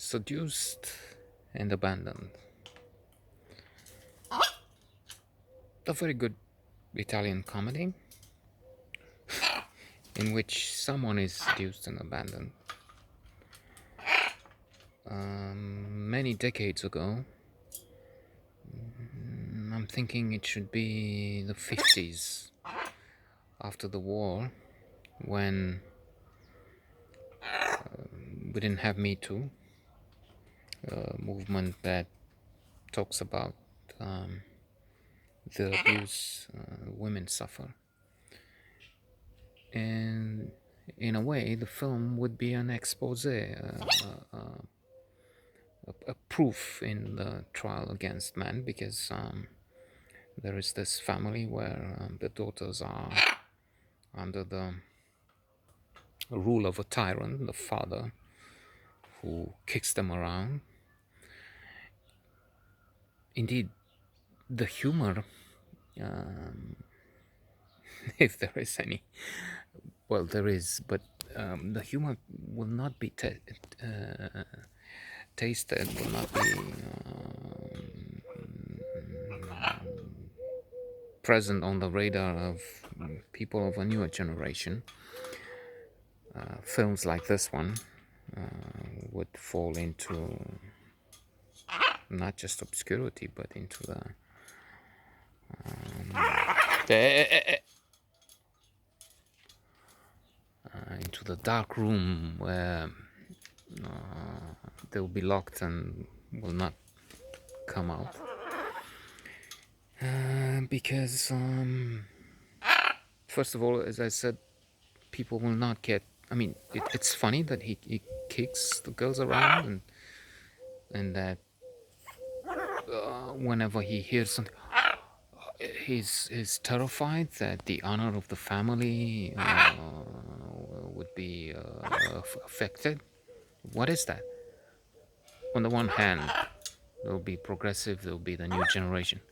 Seduced and Abandoned. A very good Italian comedy in which someone is seduced and abandoned. Many decades ago, I'm thinking it should be the 50s, after the war, when we didn't have Me Too, a movement that talks about the abuse women suffer. And in a way, the film would be an expose, a proof in the trial against men, because there is this family where the daughters are under the rule of a tyrant, the father, who kicks them around. Indeed, the humor, if there is any, well, there is, but the humor will not be tasted, will not be present on the radar of people of a newer generation. Films like this one would fall into not just obscurity, but into the dark room where they'll be locked and will not come out. Because first of all, as I said, people will not get. I mean, it's funny that he kicks the girls around, and that whenever he hears something, he's terrified that the honor of the family would be affected. What is that? On the one hand, there'll be progressive, there'll be the new generation,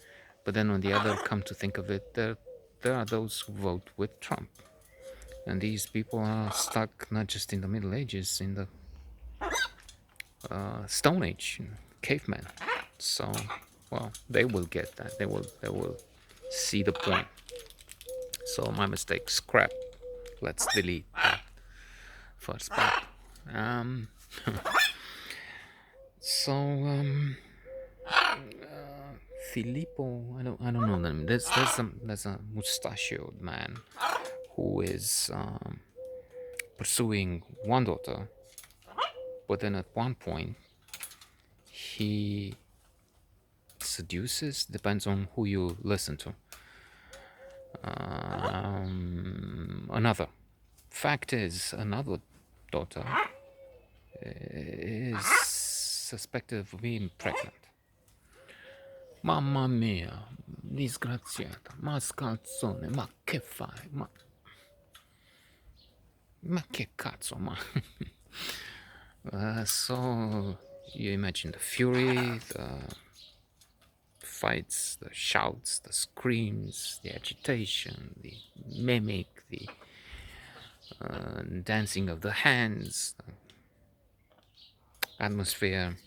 but then on the other, come to think of it, there are those who vote with Trump, and these people are stuck not just in the Middle Ages, in the Stone Age, cavemen. So, well, they will get that. They will see the point. So my mistake, scrap. Let's delete that first part. So Filippo, I don't know them. There's a mustachioed man who is pursuing one daughter, but then at one point he seduces, depends on who you listen to, another. Fact is, another daughter is suspected of being pregnant. Mamma mia, disgraziata, mascalzone, ma che fai? Ma che cazzo, ma? So you imagine the fury, the fights, the shouts, the screams, the agitation, the mimic, the dancing of the hands, the atmosphere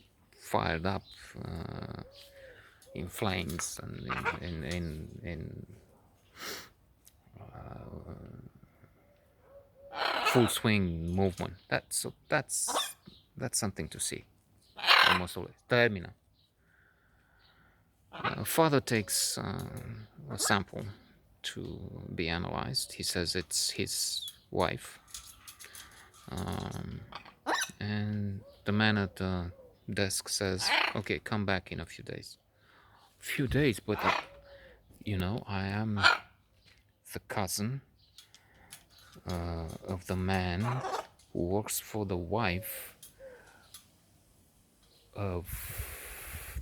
fired up in flames and in full swing movement. That's something to see. Almost always. Termina. Father takes a sample to be analyzed. He says it's his wife, and the man at the desk says, "Okay, come back in a few days." Few days, but I am the cousin of the man who works for the wife of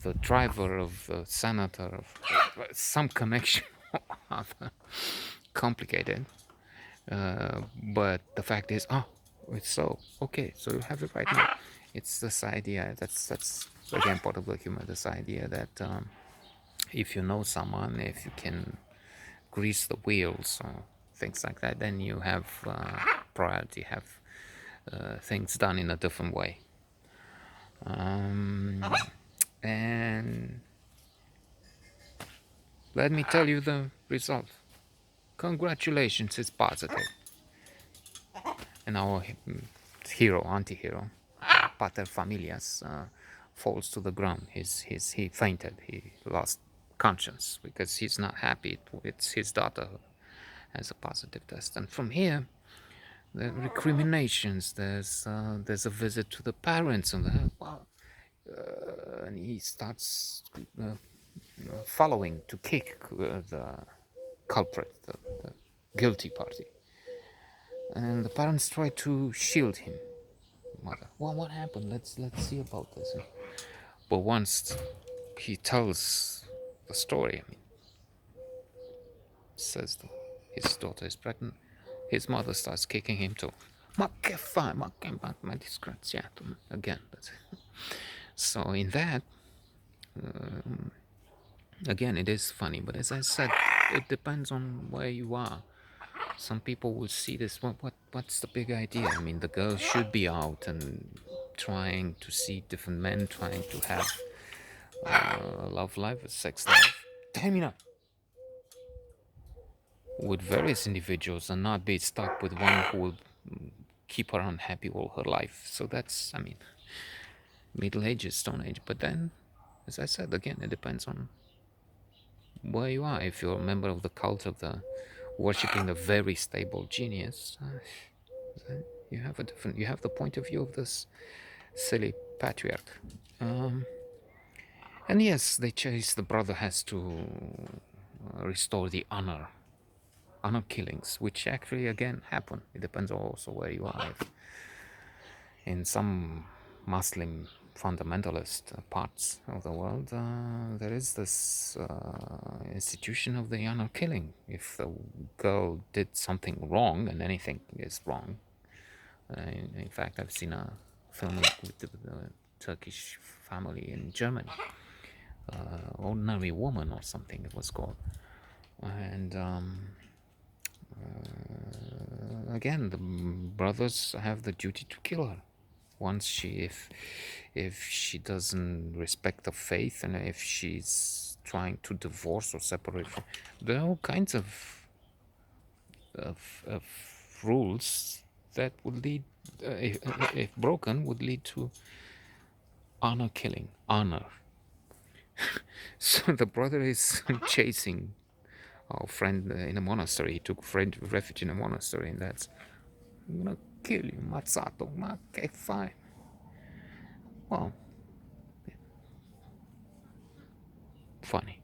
the driver of the senator, of some connection. Complicated, but the fact is, it's so okay, so you have it right now. It's this idea, that's again part of the humor, this idea that if you know someone, if you can grease the wheels or things like that, then you have priority, have things done in a different way. Um, and let me tell you the result. Congratulations, it's positive. And our hero, anti-hero, Pater Familias, falls to the ground. He fainted. He lost conscience because he's not happy. It's his daughter who has a positive test. And from here, the recriminations. There's a visit to the parents, and and he starts following to kick the culprit, the guilty party. And the parents try to shield him. Mother, well, what happened? Let's see about this. But once he tells the story, I mean, says his daughter is pregnant, his mother starts kicking him too. Ma che fai? Ma che ma disgraziato. Again, that's it. So in that, again, it is funny. But as I said, it depends on where you are. Some people will see this. What's the big idea? I mean, the girl should be out and trying to see different men, trying to have love life, a sex life. Termina with various individuals and not be stuck with one who will keep her unhappy all her life. So that's, I mean, Middle Ages, Stone Age. But then, as I said, again, it depends on where you are. If you're a member of the cult of the worshipping the very stable genius, you have a different, you have the point of view of this silly patriarch. Um, and yes, they chase, the brother has to restore the honor killings, which actually again happen. It depends also where you are. If in some Muslim fundamentalist parts of the world, there is this institution of the honor killing. If the girl did something wrong, and anything is wrong, in fact, I've seen a film with the Turkish family in Germany, Ordinary Woman or something it was called, and again, the brothers have the duty to kill her once if she doesn't respect the faith, and if she's trying to divorce or separate from, there are all kinds of rules that would lead, if broken, would lead to honor killing. Honor. So the brother is chasing our friend in a monastery. He took refuge in a monastery, and that's, I'm gonna kill you, Mazzato. Ma che fai? Well, funny.